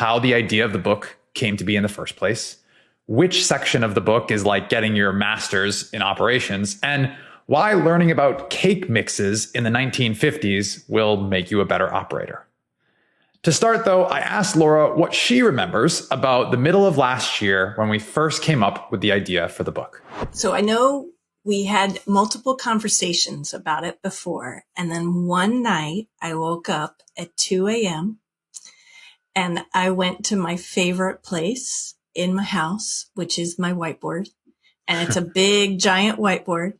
how the idea of the book came to be in the first place, which section of the book is like getting your master's in operations, and why learning about cake mixes in the 1950s will make you a better operator. To start, though, I asked Laura what she remembers about the middle of last year when we first came up with the idea for the book. So I know we had multiple conversations about it before. And then one night I woke up at 2 a.m. and I went to my favorite place in my house, which is my whiteboard. And it's a big, giant whiteboard.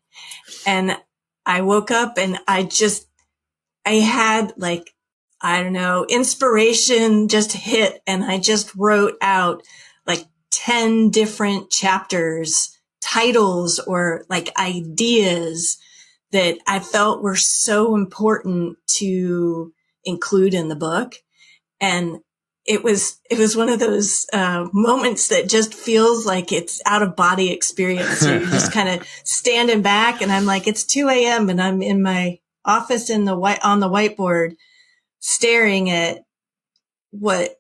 And I woke up and I had like, I don't know, inspiration just hit. And I just wrote out like 10 different chapters, titles, or like ideas that I felt were so important to include in the book. And it was one of those moments that just feels like it's out of body experience. So you're just kind of standing back, and I'm like, it's 2 a.m. and I'm in my office on the whiteboard, staring at what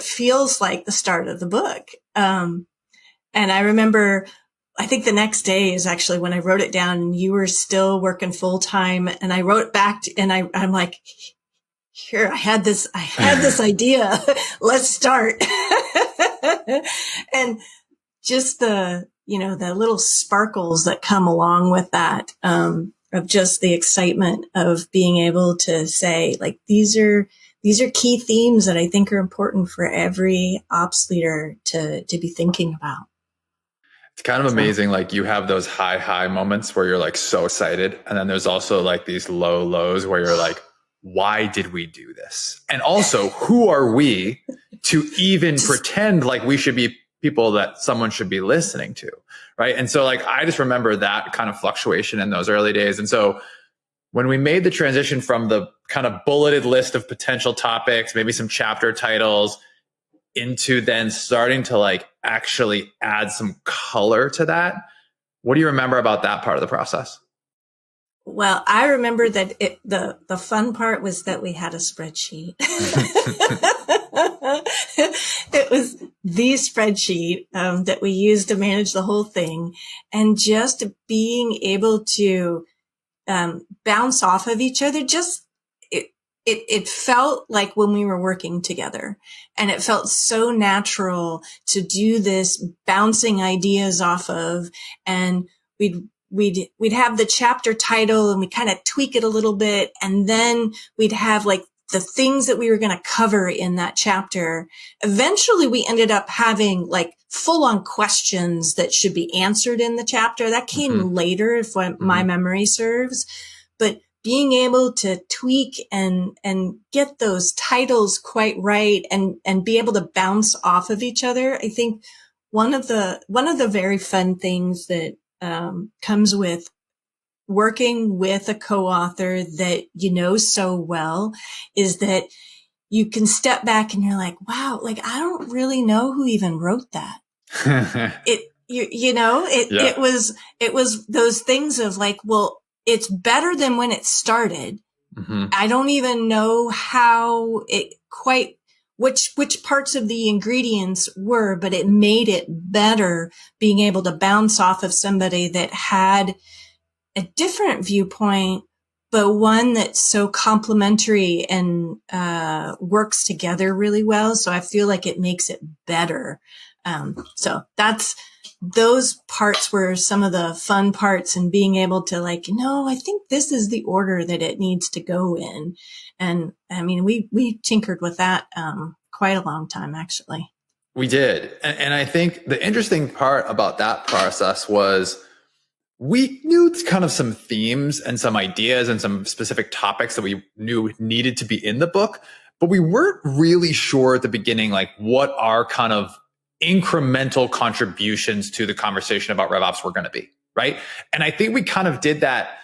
feels like the start of the book. And I remember, I think the next day is actually when I wrote it down, and you were still working full time, and I wrote back and I'm like, here, I had this idea. Let's start. And just the little sparkles that come along with that, of just the excitement of being able to say, like, these are key themes that I think are important for every ops leader to be thinking about. It's kind of amazing. Like, you have those high moments where you're like so excited. And then there's also like these low lows where you're like, why did we do this? And also, who are we to even pretend like we should be people that someone should be listening to? Right. And so like, I just remember that kind of fluctuation in those early days. And so when we made the transition from the kind of bulleted list of potential topics, maybe some chapter titles, into then starting to like actually add some color to that, what do you remember about that part of the process? Well, I remember that the fun part was that we had a spreadsheet. It was the spreadsheet that we used to manage the whole thing, and just being able to bounce off of each other. It felt like when we were working together, and it felt so natural to do this, bouncing ideas off of, and we'd have the chapter title and we kind of tweak it a little bit. And then we'd have like the things that we were going to cover in that chapter. Eventually we ended up having like full on questions that should be answered in the chapter. That came later, if my memory serves, but being able to tweak and get those titles quite right and be able to bounce off of each other. I think one of the very fun things that comes with working with a co-author that you know so well is that you can step back and you're like, wow, like, I don't really know who even wrote that. It was those things of like, well, it's better than when it started. I don't even know how it quite, which parts of the ingredients were, but it made it better being able to bounce off of somebody that had a different viewpoint, but one that's so complementary and works together really well. So I feel like it makes it better. So those parts were some of the fun parts, and being able to like, no, I think this is the order that it needs to go in. And I mean, we tinkered with that quite a long time, actually. We did. And I think the interesting part about that process was we knew kind of some themes and some ideas and some specific topics that we knew needed to be in the book, but we weren't really sure at the beginning, like, what our kind of incremental contributions to the conversation about RevOps were going to be, right? And I think we kind of did that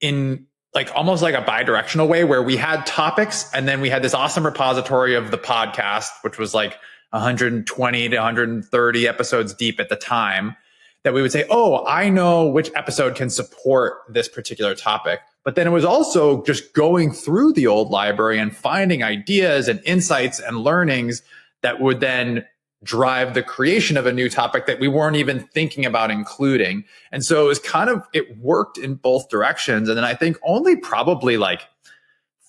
in like almost like a bi-directional way, where we had topics and then we had this awesome repository of the podcast, which was like 120 to 130 episodes deep at the time, that we would say, oh, I know which episode can support this particular topic. But then it was also just going through the old library and finding ideas and insights and learnings that would then drive the creation of a new topic that we weren't even thinking about including. And so it was it worked in both directions. And then I think only probably like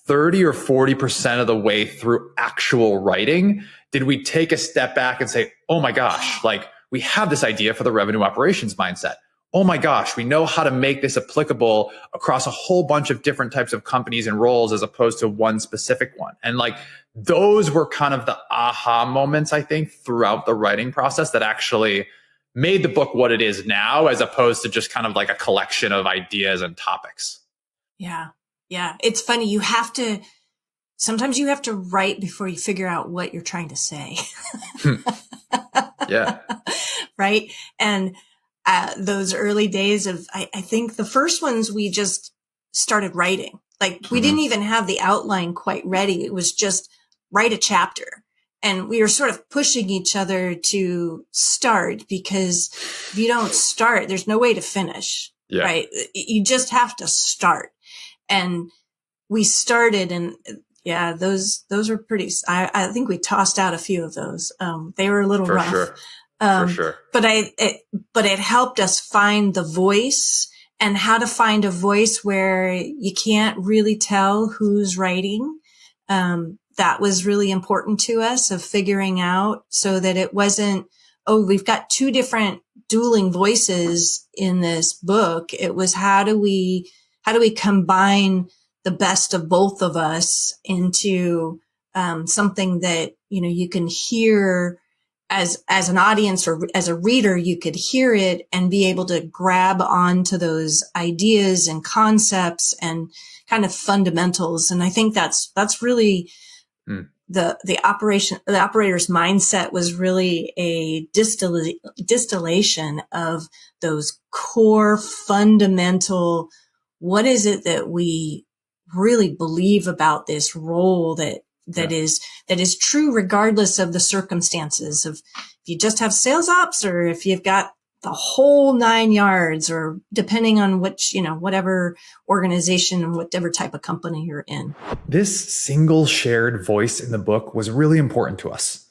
30 or 40% of the way through actual writing did we take a step back and say, oh my gosh, like we have this idea for the revenue operations mindset. Oh my gosh, we know how to make this applicable across a whole bunch of different types of companies and roles as opposed to one specific one. And like those were kind of the aha moments, I think, throughout the writing process that actually made the book what it is now, as opposed to just kind of like a collection of ideas and topics. Yeah. Yeah. It's funny. Sometimes you have to write before you figure out what you're trying to say. Yeah. Right. And those early days I think the first ones we just started writing. Like we didn't even have the outline quite ready. It was just write a chapter. And we were sort of pushing each other to start, because if you don't start, there's no way to finish. Yeah. Right. You just have to start. And we started, and yeah, those were pretty, I think we tossed out a few of those. They were a little rough. Sure. For sure. But it helped us find the voice, and how to find a voice where you can't really tell who's writing. That was really important to us, of figuring out, so that it wasn't, oh, we've got two different dueling voices in this book. It was, how do we combine the best of both of us into something that, you can hear as an audience, or as a reader, you could hear it and be able to grab onto those ideas and concepts and kind of fundamentals. And I think that's really the operator's mindset was really a distillation of those core fundamental, what is it that we really believe about this role that is true regardless of the circumstances, of if you just have sales ops, or if you've got the whole 9 yards, or depending on which, whatever organization and whatever type of company you're in. This single shared voice in the book was really important to us.